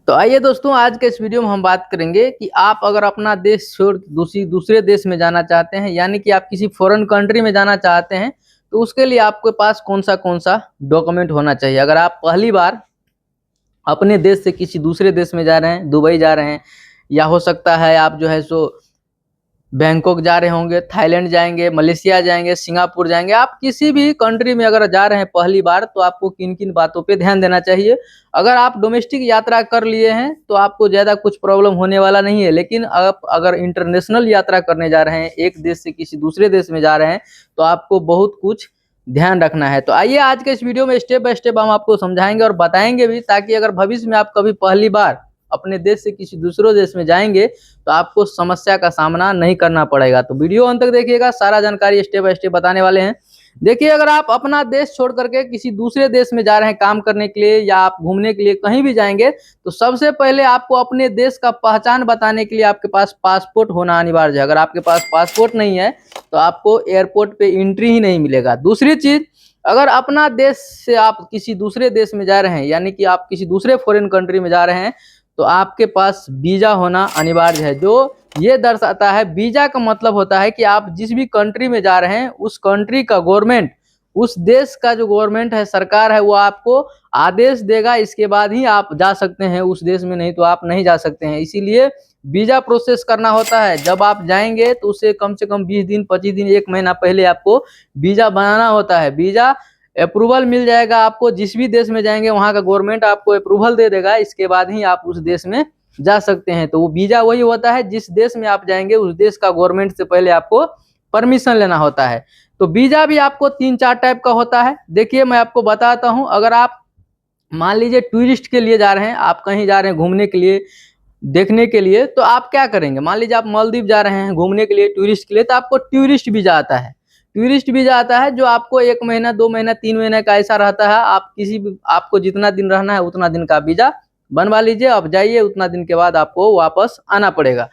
तो आइए दोस्तों, आज के इस वीडियो में हम बात करेंगे कि आप अगर अपना देश छोड़ दूसरे देश में जाना चाहते हैं, यानी कि आप किसी फॉरेन कंट्री में जाना चाहते हैं, तो उसके लिए आपके पास कौन सा डॉक्यूमेंट होना चाहिए। अगर आप पहली बार अपने देश से किसी दूसरे देश में जा रहे हैं, दुबई जा रहे हैं, या हो सकता है आप जो है सो बैंकॉक जा रहे होंगे, थाईलैंड जाएंगे, मलेशिया जाएंगे, सिंगापुर जाएंगे, आप किसी भी कंट्री में अगर जा रहे हैं पहली बार, तो आपको किन किन बातों पे ध्यान देना चाहिए। अगर आप डोमेस्टिक यात्रा कर लिए हैं तो आपको ज़्यादा कुछ प्रॉब्लम होने वाला नहीं है, लेकिन आप अगर इंटरनेशनल यात्रा करने जा रहे हैं, एक देश से किसी दूसरे देश में जा रहे हैं, तो आपको बहुत कुछ ध्यान रखना है। तो आइए आज के इस वीडियो में स्टेप बाय स्टेप हम आपको समझाएंगे और बताएंगे भी, ताकि अगर भविष्य में आप कभी पहली बार अपने देश से किसी दूसरे देश में जाएंगे तो आपको समस्या का सामना नहीं करना पड़ेगा। तो वीडियो अंत तक देखिएगा, सारा जानकारी स्टेप बाय स्टेप बताने वाले हैं। देखिए, अगर आप अपना देश छोड़ करके किसी दूसरे देश में जा रहे हैं काम करने के लिए, या आप घूमने के लिए कहीं भी जाएंगे, तो सबसे पहले आपको अपने देश का पहचान बताने के लिए आपके पास पासपोर्ट होना अनिवार्य है। अगर आपके पास पासपोर्ट नहीं है तो आपको एयरपोर्ट पे एंट्री ही नहीं मिलेगा। दूसरी चीज, अगर अपना देश से आप किसी दूसरे देश में जा रहे हैं, यानी कि आप किसी दूसरे फॉरेन कंट्री में जा रहे हैं, तो आपके पास वीजा होना अनिवार्य है। जो ये दर्शाता है, वीजा का मतलब होता है कि आप जिस भी कंट्री में जा रहे हैं, उस कंट्री का गवर्नमेंट, उस देश का जो गवर्नमेंट है, सरकार है, वो आपको आदेश देगा, इसके बाद ही आप जा सकते हैं उस देश में, नहीं तो आप नहीं जा सकते हैं। इसीलिए वीजा प्रोसेस करना होता है। जब आप जाएंगे तो उसे कम से कम 20 दिन, 25 दिन, 1 महीना पहले आपको वीजा बनाना होता है। वीजा अप्रूवल मिल जाएगा आपको, जिस भी देश में जाएंगे वहाँ का गवर्नमेंट आपको अप्रूवल दे देगा, इसके बाद ही आप उस देश में जा सकते हैं। तो वो वीजा वही होता है, जिस देश में आप जाएंगे उस देश का गवर्नमेंट से पहले आपको परमिशन लेना होता है। तो वीजा भी आपको 3-4 टाइप का होता है। देखिए, मैं आपको बताता हूँ। अगर आप मान लीजिए टूरिस्ट के लिए जा रहे हैं, आप कहीं जा रहे हैं घूमने के लिए, देखने के लिए, तो आप क्या करेंगे। मान लीजिए आप मालदीव जा रहे हैं घूमने के लिए, टूरिस्ट के लिए, तो आपको टूरिस्ट वीजा आता है। टूरिस्ट वीजा आता है जो आपको 1 महीना, 2 महीना, 3 महीने का ऐसा रहता है। आप किसी भी, आपको जितना दिन रहना है उतना दिन का वीजा बनवा लीजिए, अब जाइए, उतना दिन के बाद आपको वापस आना पड़ेगा।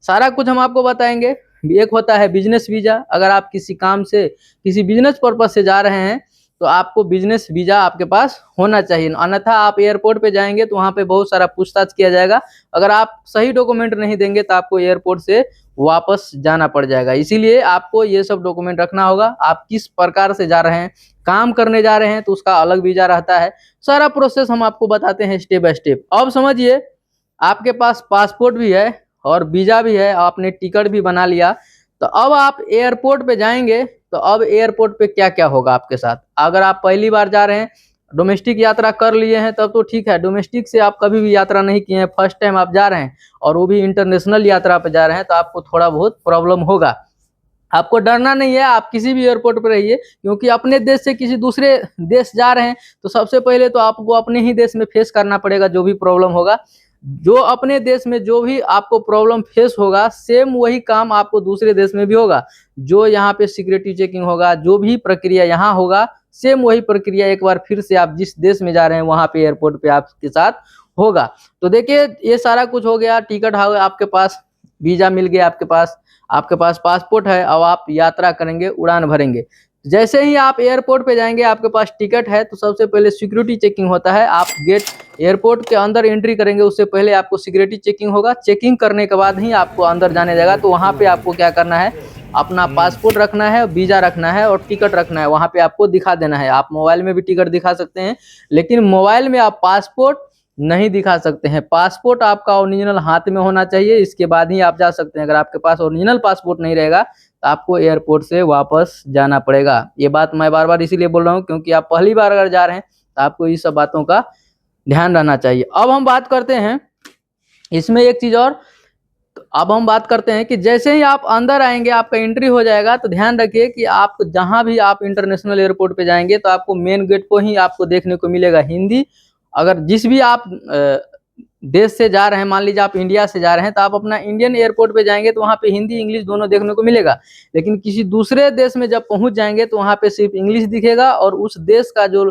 सारा कुछ हम आपको बताएंगे। एक होता है बिजनेस वीजा। अगर आप किसी काम से, किसी बिजनेस पर्पज से जा रहे हैं, तो आपको बिजनेस वीजा आपके पास होना चाहिए, अन्यथा आप एयरपोर्ट पे जाएंगे तो वहाँ पे बहुत सारा पूछताछ किया जाएगा। अगर आप सही डॉक्यूमेंट नहीं देंगे तो आपको एयरपोर्ट से वापस जाना पड़ जाएगा। इसीलिए आपको ये सब डॉक्यूमेंट रखना होगा। आप किस प्रकार से जा रहे हैं, काम करने जा रहे हैं, तो उसका अलग वीजा रहता है। सारा प्रोसेस हम आपको बताते हैं स्टेप बाय स्टेप। अब समझिए, आपके पास पासपोर्ट भी है और वीजा भी है, आपने टिकट भी बना लिया, तो अब आप एयरपोर्ट पे जाएंगे। तो अब एयरपोर्ट पे क्या क्या होगा आपके साथ। अगर आप पहली बार जा रहे हैं, डोमेस्टिक यात्रा कर लिए हैं, तब तो ठीक है। डोमेस्टिक से आप कभी भी यात्रा नहीं किए हैं, फर्स्ट टाइम आप जा रहे हैं, और वो भी इंटरनेशनल यात्रा पे जा रहे हैं, तो आपको थोड़ा बहुत प्रॉब्लम होगा। आपको डरना नहीं है, आप किसी भी एयरपोर्ट पर रहिए, क्योंकि अपने देश से किसी दूसरे देश जा रहे हैं, तो सबसे पहले तो आपको अपने ही देश में फेस करना पड़ेगा जो भी प्रॉब्लम होगा। जो अपने देश में जो भी आपको प्रॉब्लम फेस होगा, सेम वही काम आपको दूसरे देश में भी होगा। जो यहाँ पे सिक्योरिटी चेकिंग होगा, जो भी प्रक्रिया यहाँ होगा, सेम वही प्रक्रिया एक बार फिर से आप जिस देश में जा रहे हैं वहाँ पे एयरपोर्ट पे आपके साथ होगा। तो देखिए, ये सारा कुछ हो गया। टिकट आपके पास, वीजा मिल गया आपके पास पासपोर्ट है। अब आप यात्रा करेंगे, उड़ान भरेंगे। जैसे ही आप एयरपोर्ट पे जाएंगे, आपके पास टिकट है, तो सबसे पहले सिक्योरिटी चेकिंग होता है। आप गेट, एयरपोर्ट के अंदर एंट्री करेंगे, उससे पहले आपको सिक्योरिटी चेकिंग होगा। चेकिंग करने के बाद ही आपको अंदर जाने देगा। तो वहाँ पे आपको क्या करना है, अपना पासपोर्ट रखना है, वीजा रखना है और टिकट रखना है, वहाँ पे आपको दिखा देना है। आप मोबाइल में भी टिकट दिखा सकते हैं, लेकिन मोबाइल में आप पासपोर्ट नहीं दिखा सकते हैं। पासपोर्ट आपका ओरिजिनल हाथ में होना चाहिए, इसके बाद ही आप जा सकते हैं। अगर आपके पास ओरिजिनल पासपोर्ट नहीं रहेगा तो आपको एयरपोर्ट से वापस जाना पड़ेगा। ये बात मैं बार बार इसीलिए बोल रहा हूँ, क्योंकि आप पहली बार अगर जा रहे हैं तो आपको इस सब बातों का ध्यान रहना चाहिए। अब हम बात करते हैं इसमें एक चीज़ और। तो अब हम बात करते हैं कि जैसे ही आप अंदर आएंगे, आपका एंट्री हो जाएगा, तो ध्यान रखिए कि आप जहाँ भी आप इंटरनेशनल एयरपोर्ट पे जाएंगे, तो आपको मेन गेट को ही आपको देखने को मिलेगा हिंदी। अगर जिस भी आप देश से जा रहे हैं, मान लीजिए आप इंडिया से जा रहे हैं, तो आप अपना इंडियन एयरपोर्ट पे जाएंगे तो वहाँ पे हिंदी इंग्लिश दोनों देखने को मिलेगा। लेकिन किसी दूसरे देश में जब पहुँच जाएंगे तो वहाँ पे सिर्फ इंग्लिश दिखेगा, और उस देश का जो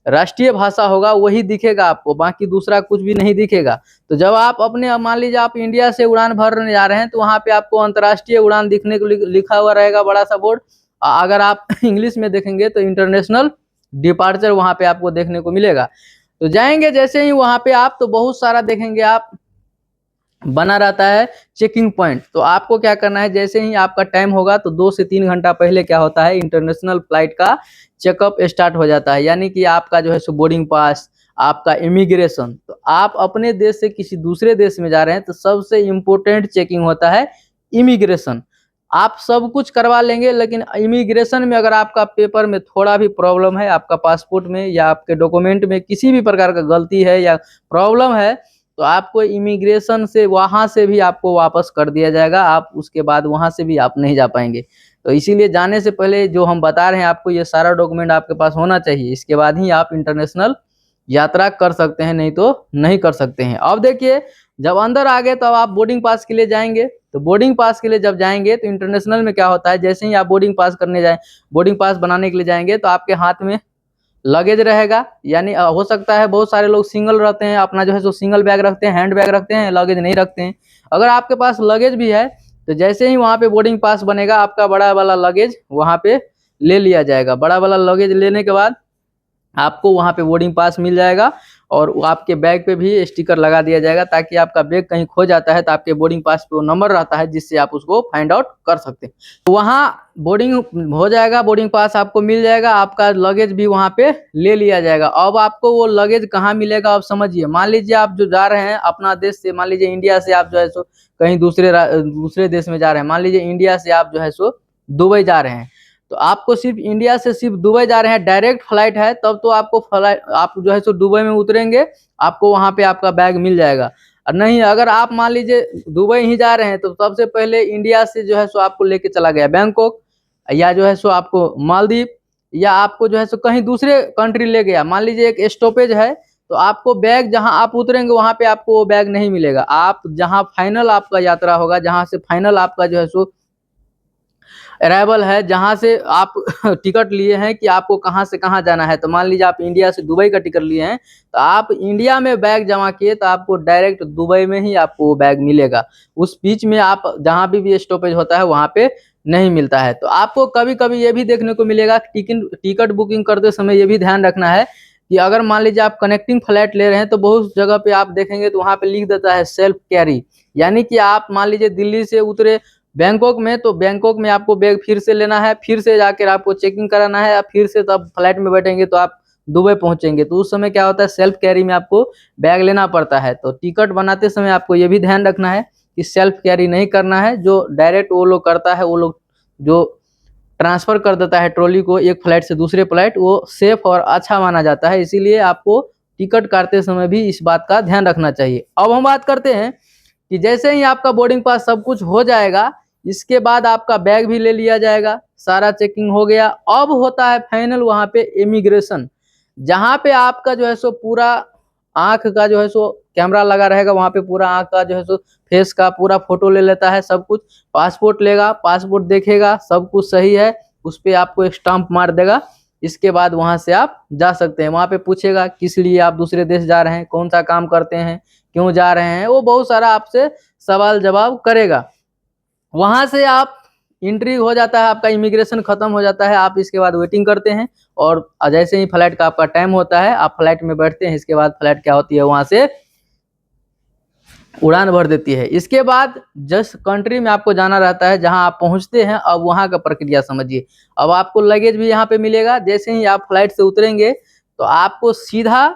राष्ट्रीय भाषा होगा वही दिखेगा आपको, बाकी दूसरा कुछ भी नहीं दिखेगा। तो जब आप अपने, मान लीजिए आप इंडिया से उड़ान भरने जा रहे हैं, तो वहाँ पे आपको अंतर्राष्ट्रीय उड़ान दिखने को लिखा हुआ रहेगा, बड़ा सा बोर्ड। अगर आप इंग्लिश में देखेंगे तो इंटरनेशनल डिपार्चर वहाँ पे आपको देखने को मिलेगा। तो जाएंगे जैसे ही वहां पे आप, तो बहुत सारा देखेंगे आप बना रहता है चेकिंग पॉइंट। तो आपको क्या करना है, जैसे ही आपका टाइम होगा तो 2 से 3 घंटा पहले क्या होता है, इंटरनेशनल फ्लाइट का चेकअप स्टार्ट हो जाता है। यानी कि आपका जो है सो बोर्डिंग पास, आपका इमिग्रेशन। तो आप अपने देश से किसी दूसरे देश में जा रहे हैं तो सबसे इम्पोर्टेंट चेकिंग होता है इमिग्रेशन। आप सब कुछ करवा लेंगे, लेकिन इमिग्रेशन में अगर आपका पेपर में थोड़ा भी प्रॉब्लम है, आपका पासपोर्ट में या आपके डॉक्यूमेंट में किसी भी प्रकार का गलती है या प्रॉब्लम है, तो आपको इमिग्रेशन से वहां से भी आपको वापस कर दिया जाएगा। आप उसके बाद वहां से भी आप नहीं जा पाएंगे। तो इसीलिए जाने से पहले जो हम बता रहे हैं आपको, ये सारा डॉक्यूमेंट आपके पास होना चाहिए। इसके बाद ही आप इंटरनेशनल यात्रा कर सकते हैं, नहीं तो नहीं कर सकते हैं। अब देखिए, जब अंदर आ गए तो अब आप बोर्डिंग पास के लिए जाएंगे। तो बोर्डिंग पास के लिए जब जाएंगे तो इंटरनेशनल में क्या होता है, जैसे ही आप बोर्डिंग पास करने जाए, बोर्डिंग पास बनाने के लिए जाएंगे, तो आपके हाथ में लगेज रहेगा। यानी हो सकता है बहुत सारे लोग सिंगल रहते हैं, अपना जो है सो सिंगल बैग रखते हैं, हैंड बैग रखते हैं, लगेज नहीं रखते हैं। अगर आपके पास लगेज भी है तो जैसे ही वहाँ पे बोर्डिंग पास बनेगा, आपका बड़ा वाला लगेज वहाँ पे ले लिया जाएगा। बड़ा वाला लगेज लेने के बाद आपको वहाँ पे बोर्डिंग पास मिल जाएगा, और आपके बैग पे भी स्टिकर लगा दिया जाएगा, ताकि आपका बैग कहीं खो जाता है तो आपके बोर्डिंग पास पे वो नंबर रहता है, जिससे आप उसको फाइंड आउट कर सकते हैं। तो वहाँ बोर्डिंग हो जाएगा, बोर्डिंग पास आपको मिल जाएगा, आपका लगेज भी वहाँ पे ले लिया जाएगा। अब आपको वो लगेज कहाँ मिलेगा, आप समझिए। मान लीजिए आप जो जा रहे हैं अपना देश से, मान लीजिए इंडिया से आप जो है सो कहीं दूसरे देश में जा रहे हैं। मान लीजिए इंडिया से आप जो है सो दुबई जा रहे हैं, तो आपको सिर्फ इंडिया से सिर्फ दुबई जा रहे हैं, डायरेक्ट फ्लाइट है, तब तो आपको फ्लाइट, आप जो है सो दुबई में उतरेंगे, आपको वहां पे आपका बैग मिल जाएगा। और नहीं, अगर आप मान लीजिए दुबई ही जा रहे हैं, तो सबसे पहले इंडिया से जो है सो आपको लेके चला गया बैंकॉक, या जो है सो आपको मालदीव, या आपको जो है सो कहीं दूसरे कंट्री ले गया। मान लीजिए एक स्टॉपेज है, तो आपको बैग जहां आप उतरेंगे वहां पे आपको वो बैग नहीं मिलेगा। आप जहां फाइनल आपका यात्रा होगा, जहां से फाइनल आपका जो है सो अराइवल है, जहां से आप टिकट लिए हैं कि आपको कहां से कहां जाना है। तो मान लीजिए आप इंडिया से दुबई का टिकट लिए हैं, तो आप इंडिया में बैग जमा किए तो आपको डायरेक्ट दुबई में ही आपको वो बैग मिलेगा। उस बीच में आप जहां भी स्टॉपेज होता है वहां पे नहीं मिलता है। तो आपको कभी कभी ये भी देखने को मिलेगा, टिकट बुकिंग करते समय ये भी ध्यान रखना है कि अगर मान लीजिए आप कनेक्टिंग फ्लाइट ले रहे हैं, तो बहुत जगह पे आप देखेंगे तो वहां पे लिख देता है सेल्फ कैरी। यानी कि आप मान लीजिए दिल्ली से उतरे बैंकॉक में, तो बैंकॉक में आपको बैग फिर से लेना है, फिर से जाकर आपको चेकिंग कराना है, फिर से तब फ्लाइट में बैठेंगे तो आप दुबई पहुंचेंगे। तो उस समय क्या होता है, सेल्फ कैरी में आपको बैग लेना पड़ता है। तो टिकट बनाते समय आपको ये भी ध्यान रखना है कि सेल्फ कैरी नहीं करना है। जो डायरेक्ट वो लोग करता है, वो लोग जो ट्रांसफर कर देता है ट्रॉली को एक फ्लाइट से दूसरे फ्लाइट, वो सेफ और अच्छा माना जाता है। इसीलिए आपको टिकट काटते समय भी इस बात का ध्यान रखना चाहिए। अब हम बात करते हैं कि जैसे ही आपका बोर्डिंग पास सब कुछ हो जाएगा, इसके बाद आपका बैग भी ले लिया जाएगा, सारा चेकिंग हो गया। अब होता है फाइनल वहां पे इमिग्रेशन, जहां पे आपका जो है सो पूरा आंख का जो है सो कैमरा लगा रहेगा, वहां पे पूरा आंख का जो है सो फेस का पूरा फोटो ले लेता है सब कुछ। पासपोर्ट लेगा, पासपोर्ट देखेगा, सब कुछ सही है, उस पर आपको एक स्टाम्प मार देगा। इसके बाद वहां से आप जा सकते हैं। वहां पे पूछेगा किस लिए आप दूसरे देश जा रहे हैं, कौन सा काम करते हैं, क्यों जा रहे हैं, वो बहुत सारा आपसे सवाल जवाब करेगा। वहां से आप एंट्री हो जाता है, आपका इमिग्रेशन खत्म हो जाता है। आप इसके बाद वेटिंग करते हैं, और जैसे ही फ्लाइट का आपका टाइम होता है, आप फ्लाइट में बैठते हैं। इसके बाद फ्लाइट क्या होती है, वहां से उड़ान भर देती है। इसके बाद जिस कंट्री में आपको जाना रहता है, जहां आप पहुंचते हैं, अब वहां का प्रक्रिया समझिए। अब आपको लगेज भी यहाँ पे मिलेगा। जैसे ही आप फ्लाइट से उतरेंगे तो आपको सीधा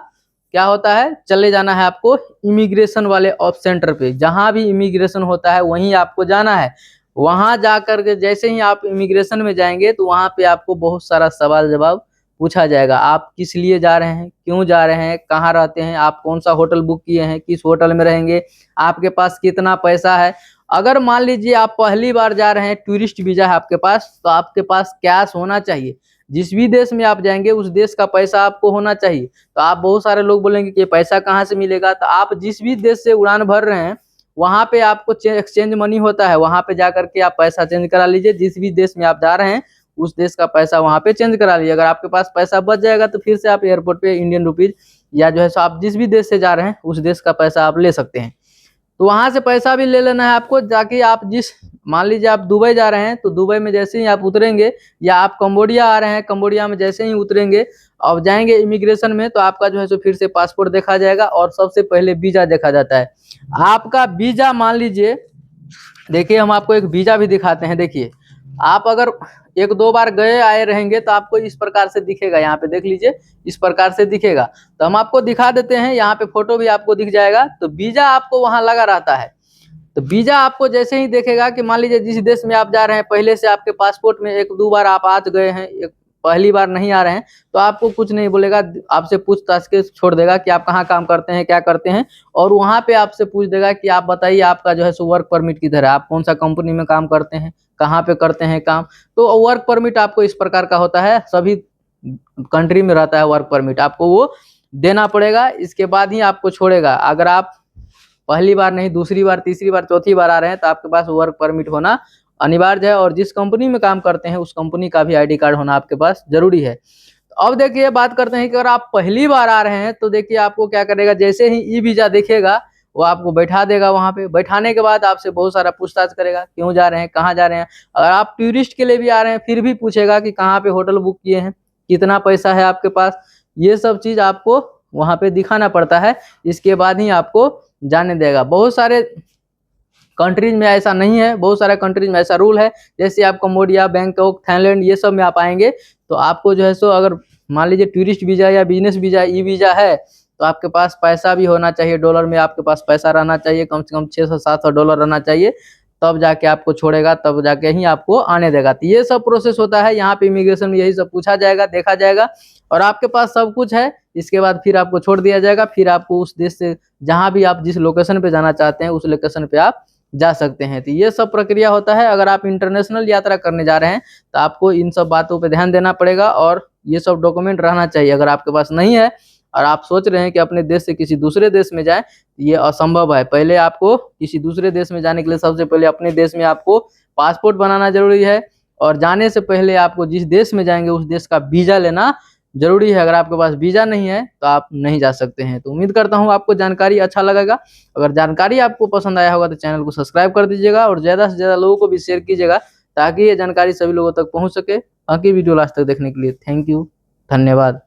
क्या होता है, चले जाना है आपको इमिग्रेशन वाले ऑफ सेंटर पे। जहां भी इमिग्रेशन होता है वहीं आपको जाना है। वहां जाकर के जैसे ही आप इमिग्रेशन में जाएंगे, तो वहां पे आपको बहुत सारा सवाल जवाब पूछा जाएगा। आप किस लिए जा रहे हैं, क्यों जा रहे हैं, कहाँ रहते हैं, आप कौन सा होटल बुक किए हैं, किस होटल में रहेंगे, आपके पास कितना पैसा है। अगर मान लीजिए आप पहली बार जा रहे हैं, टूरिस्ट वीजा है आपके पास, तो आपके पास कैश होना चाहिए। जिस भी देश में आप जाएंगे उस देश का पैसा आपको होना चाहिए। तो आप, बहुत सारे लोग बोलेंगे कि पैसा कहाँ से मिलेगा, तो आप जिस भी देश से उड़ान भर रहे हैं वहां पे आपको एक्सचेंज मनी होता है, वहां पे जाकर के आप पैसा चेंज करा लीजिए। जिस भी देश में आप जा रहे हैं उस देश का पैसा वहां पे चेंज करा लीजिए। अगर आपके पास पैसा बच जाएगा तो फिर से आप एयरपोर्ट पे इंडियन रुपीज, या जो है सो आप जिस भी देश से जा रहे हैं उस देश का पैसा आप ले सकते हैं। तो वहां से पैसा भी ले लेना है आपको, जाके आप जिस, मान लीजिए आप दुबई जा रहे हैं, तो दुबई में जैसे ही आप उतरेंगे, या आप कंबोडिया आ रहे हैं, कंबोडिया में जैसे ही उतरेंगे, अब जाएंगे इमिग्रेशन में तो आपका जो है सो फिर से पासपोर्ट देखा जाएगा और सबसे पहले वीजा देखा जाता है। आपका वीजा मान लीजिए, देखिए हम आपको एक वीजा भी दिखाते हैं। देखिए आप अगर 1-2 बार गए आए रहेंगे तो आपको इस प्रकार से दिखेगा, यहाँ पे देख लीजिए इस प्रकार से दिखेगा। तो हम आपको दिखा देते हैं, यहाँ पे फोटो भी आपको दिख जाएगा। तो वीजा आपको वहां लगा रहता है। तो वीजा आपको जैसे ही देखेगा कि मान लीजिए जिस देश में आप जा रहे हैं पहले से आपके पासपोर्ट में 1-2 बार आप आ गए हैं, पहली बार नहीं आ रहे हैं, तो आपको कुछ नहीं बोलेगा, आपसे पूछताछ के छोड़ देगा कि आप कहाँ काम करते हैं, क्या करते हैं, और वहाँ पे आपसे पूछ देगा कि आप बताइए आपका जो है सो वर्क परमिट किधर है, आप कौन सा कंपनी में काम करते हैं, कहाँ पे करते हैं काम। तो वर्क परमिट आपको इस प्रकार का होता है, सभी कंट्री में रहता है वर्क परमिट, आपको वो देना पड़ेगा। इसके बाद ही आपको छोड़ेगा। अगर आप पहली बार नहीं, दूसरी बार, तीसरी बार, चौथी बार आ रहे हैं तो आपके पास वर्क परमिट होना अनिवार्य है, और जिस कंपनी में काम करते हैं उस कंपनी का भी आईडी कार्ड होना आपके पास जरूरी है। तो अब देखिए बात करते हैं कि अगर आप पहली बार आ रहे हैं तो देखिए आपको क्या करेगा, जैसे ही ई वीजा देखेगा वो आपको बैठा देगा। वहां पे बैठाने के बाद आपसे बहुत सारा पूछताछ करेगा, क्यों जा रहे हैं, कहाँ जा रहे हैं। अगर आप टूरिस्ट के लिए भी आ रहे हैं फिर भी पूछेगा कि कहाँ पे होटल बुक किए हैं, कितना पैसा है आपके पास, ये सब चीज आपको वहां पे दिखाना पड़ता है। इसके बाद ही आपको जाने देगा। बहुत सारे कंट्रीज में ऐसा नहीं है, बहुत सारे कंट्रीज में ऐसा रूल है। जैसे आप कम्बोडिया, बैंकॉक, थाईलैंड ये सब में आप आएंगे तो आपको जो है सो अगर मान लीजिए टूरिस्ट वीजा या बिजनेस वीजा, ई वीजा है, तो आपके पास पैसा भी होना चाहिए, डॉलर में आपके पास पैसा रहना चाहिए, कम से कम 600-700 डॉलर रहना चाहिए, तब जाके आपको छोड़ेगा, तब जाके ही आपको आने देगा। तो ये सब प्रोसेस होता है यहाँ पे इमिग्रेशन में, यही सब पूछा जाएगा, देखा जाएगा, और आपके पास सब कुछ है। इसके बाद फिर आपको छोड़ दिया जाएगा। फिर आपको उस देश से जहाँ भी आप जिस लोकेशन पे जाना चाहते हैं उस लोकेशन पे आप जा सकते हैं। तो ये सब प्रक्रिया होता है। अगर आप इंटरनेशनल यात्रा करने जा रहे हैं तो आपको इन सब बातों पे ध्यान देना पड़ेगा, और ये सब डॉक्यूमेंट रहना चाहिए। अगर आपके पास नहीं है और आप सोच रहे हैं कि अपने देश से किसी दूसरे देश में जाएं, ये असंभव है। पहले आपको किसी दूसरे देश में जाने के लिए सबसे पहले अपने देश में आपको पासपोर्ट बनाना जरूरी है, और जाने से पहले आपको जिस देश में जाएंगे उस देश का वीजा लेना जरूरी है। अगर आपके पास वीजा नहीं है तो आप नहीं जा सकते हैं। तो उम्मीद करता हूँ आपको जानकारी अच्छा लगेगा। अगर जानकारी आपको पसंद आया होगा तो चैनल को सब्सक्राइब कर दीजिएगा, और ज़्यादा से ज़्यादा लोगों को भी शेयर कीजिएगा, ताकि ये जानकारी सभी लोगों तक पहुँच सके। बाकी वीडियो लास्ट तक देखने के लिए थैंक यू, धन्यवाद।